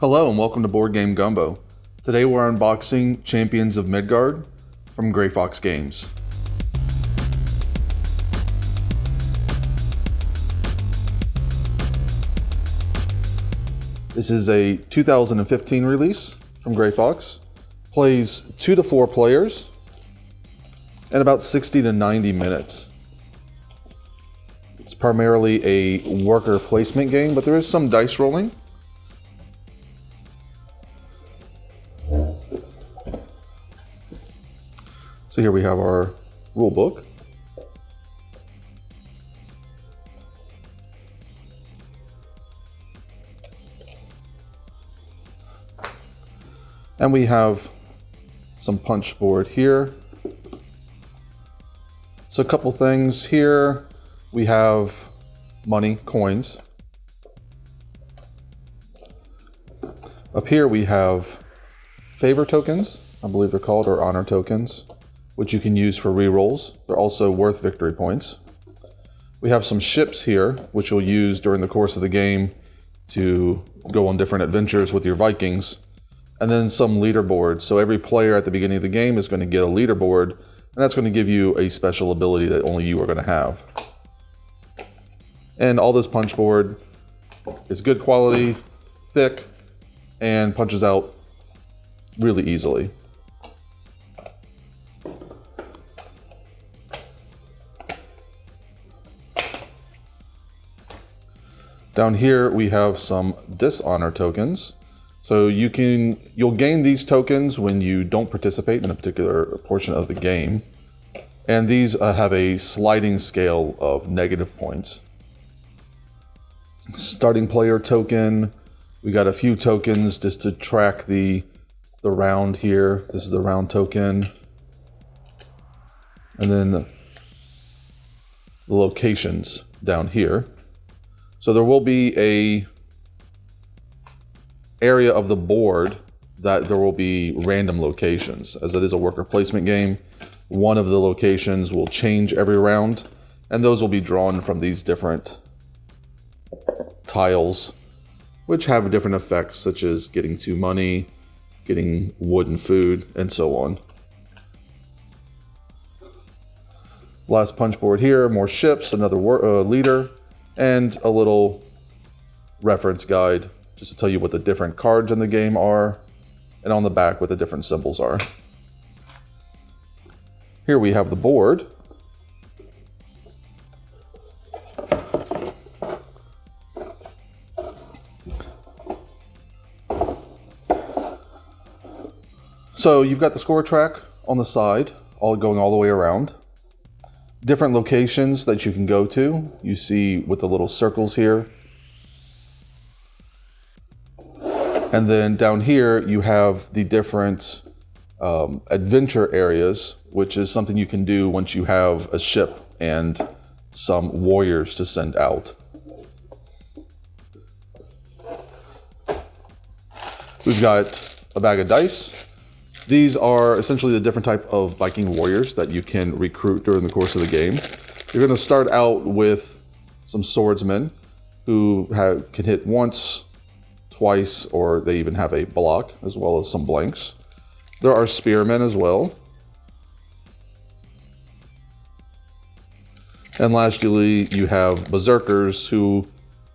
Hello and welcome to Board Game Gumbo. Today we're unboxing Champions of Midgard from Gray Fox Games. This is a 2015 release from Gray Fox. Plays 2 to 4 players and about 60 to 90 minutes. It's primarily a worker placement game, but there is some dice rolling. So here we have our rule book. And we have some punchboard here. So a couple things here. We have money, coins. Up here we have favor tokens, I believe they're called, or honor tokens, which you can use for rerolls. They're also worth victory points. We have some ships here, which you'll use during the course of the game to go on different adventures with your Vikings. And then some leaderboards. So every player at the beginning of the game is going to get a leaderboard, and that's going to give you a special ability that only you are going to have. And all this punchboard is good quality, thick, and punches out really easily. Down here we have some dishonor tokens. So you'll gain these tokens when you don't participate in a particular portion of the game. And these have a sliding scale of negative points. Starting player token. We got a few tokens just to track the round here. This is the round token. And then the locations down here. So there will be a area of the board that there will be random locations. As it is a worker placement game, one of the locations will change every round, and those will be drawn from these different tiles, which have different effects, such as getting 2 money, getting wood and food, and so on. Last punchboard here, more ships, another leader, and a little reference guide just to tell you what the different cards in the game are, and on the back what the different symbols are. Here we have the board. So you've got the score track on the side, going all the way around. Different locations that you can go to. You see with the little circles here. And then down here you have the different adventure areas, which is something you can do once you have a ship and some warriors to send out. We've got a bag of dice. These are essentially the different type of Viking warriors that you can recruit during the course of the game. You're going to start out with some swordsmen who can hit once, twice, or they even have a block, as well as some blanks. There are spearmen as well. And lastly, you have berserkers who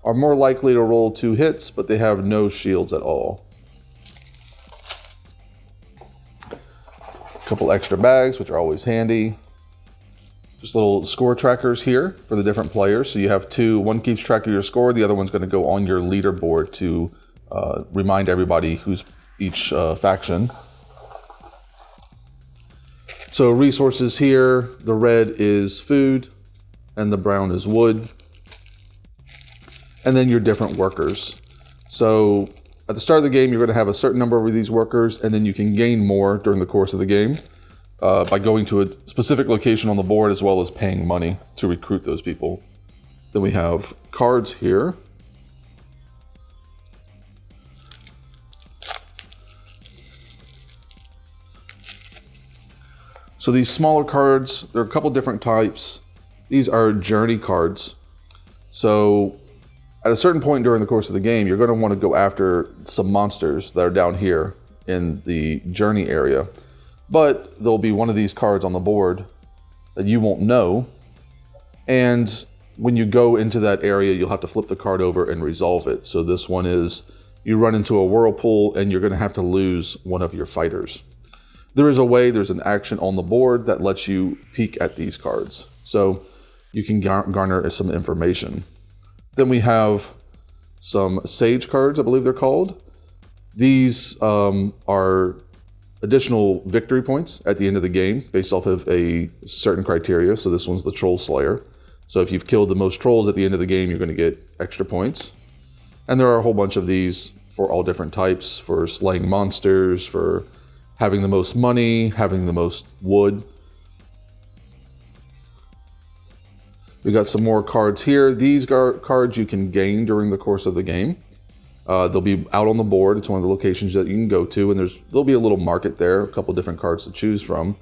are more likely to roll 2 hits, but they have no shields at all. A couple extra bags, which are always handy. Just little score trackers here for the different players. So you have 2, one keeps track of your score, the other one's going to go on your leaderboard to remind everybody who's each faction. So resources here, the red is food and the brown is wood. And then your different workers. So at the start of the game, you're going to have a certain number of these workers, and then you can gain more during the course of the game by going to a specific location on the board, as well as paying money to recruit those people. Then we have cards here. So these smaller cards, there are a couple different types. These are journey cards. So At a certain point during the course of the game, you're going to want to go after some monsters that are down here in the journey area. But there'll be one of these cards on the board that you won't know. And when you go into that area, you'll have to flip the card over and resolve it. So this one is, you run into a whirlpool and you're going to have to lose one of your fighters. There is a way, there's an action on the board that lets you peek at these cards. So you can garner some information. Then we have some Sage cards, I believe they're called. These are additional victory points at the end of the game based off of a certain criteria. So this one's the Troll Slayer. So if you've killed the most trolls at the end of the game, you're going to get extra points. And there are a whole bunch of these for all different types, for slaying monsters, for having the most money, having the most wood. We got some more cards here. These cards you can gain during the course of the game. They'll be out on the board. It's one of the locations that you can go to, and there'll be a little market there, a couple different cards to choose from.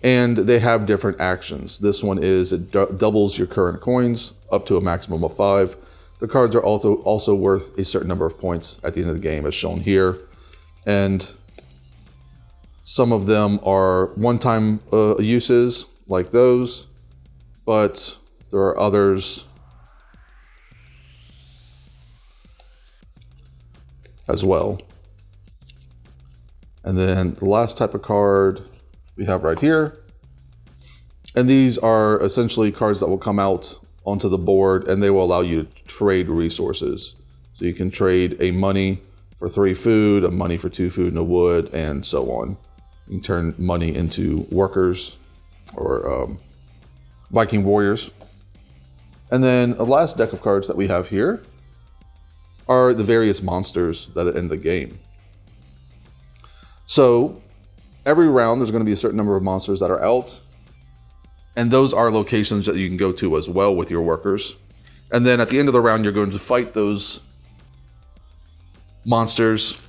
And they have different actions. This one is, it doubles your current coins up to a maximum of 5. The cards are also worth a certain number of points at the end of the game, as shown here. And some of them are one-time uses, like those, but there are others as well. And then the last type of card we have right here. And these are essentially cards that will come out onto the board and they will allow you to trade resources. So you can trade a money for 3 food, a money for 2 food, and a wood, and so on. You can turn money into workers or Viking warriors. And then the last deck of cards that we have here are the various monsters that are in the game. So every round there's going to be a certain number of monsters that are out, and those are locations that you can go to as well with your workers. And then at the end of the round you're going to fight those monsters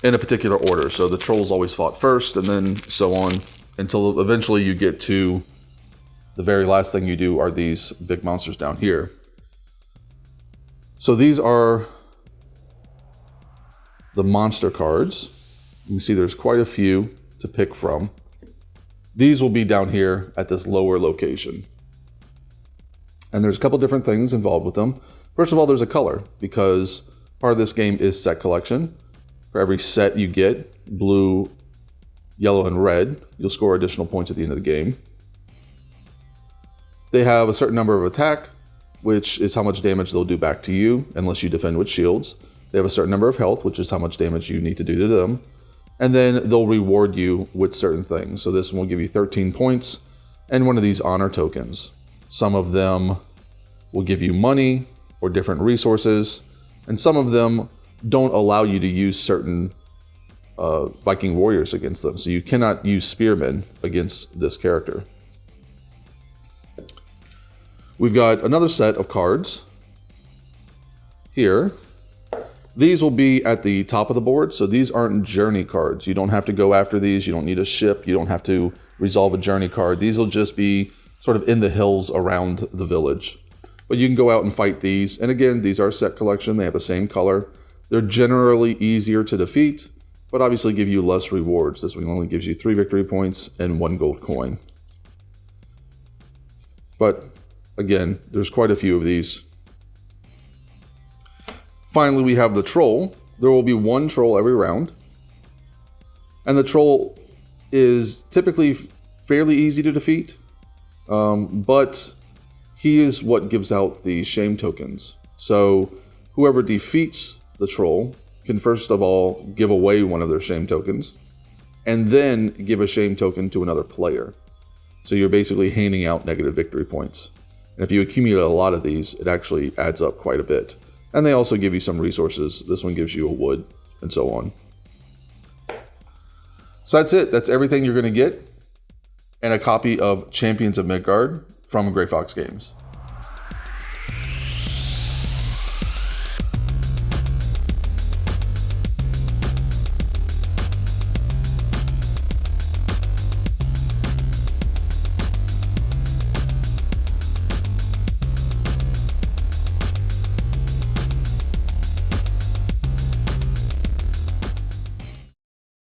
in a particular order. So the trolls always fought first, and then so on until eventually you get to the very last thing you do are these big monsters down here. So these are the monster cards. You can see there's quite a few to pick from. These will be down here at this lower location. And there's a couple different things involved with them. First of all, there's a color, because part of this game is set collection. For every set you get, blue, yellow, and red, you'll score additional points at the end of the game. They have a certain number of attack, which is how much damage they'll do back to you, unless you defend with shields. They have a certain number of health, which is how much damage you need to do to them. And then they'll reward you with certain things. So this one will give you 13 points and one of these honor tokens. Some of them will give you money or different resources, and some of them don't allow you to use certain Viking warriors against them. So you cannot use spearmen against this character. We've got another set of cards here. These will be at the top of the board, so these aren't journey cards. You don't have to go after these. You don't need a ship. You don't have to resolve a journey card. These will just be sort of in the hills around the village. But you can go out and fight these. And again, these are set collection. They have the same color. They're generally easier to defeat, but obviously give you less rewards. This one only gives you 3 victory points and 1 gold coin. But again, there's quite a few of these. Finally, we have the troll. There will be 1 troll every round. And the troll is typically fairly easy to defeat, but he is what gives out the shame tokens. So whoever defeats the troll can first of all give away one of their shame tokens, and then give a shame token to another player. So you're basically handing out negative victory points. And if you accumulate a lot of these, it actually adds up quite a bit. And they also give you some resources. This one gives you a wood, and so on. So that's it. That's everything you're going to get. And a copy of Champions of Midgard from Grey Fox Games.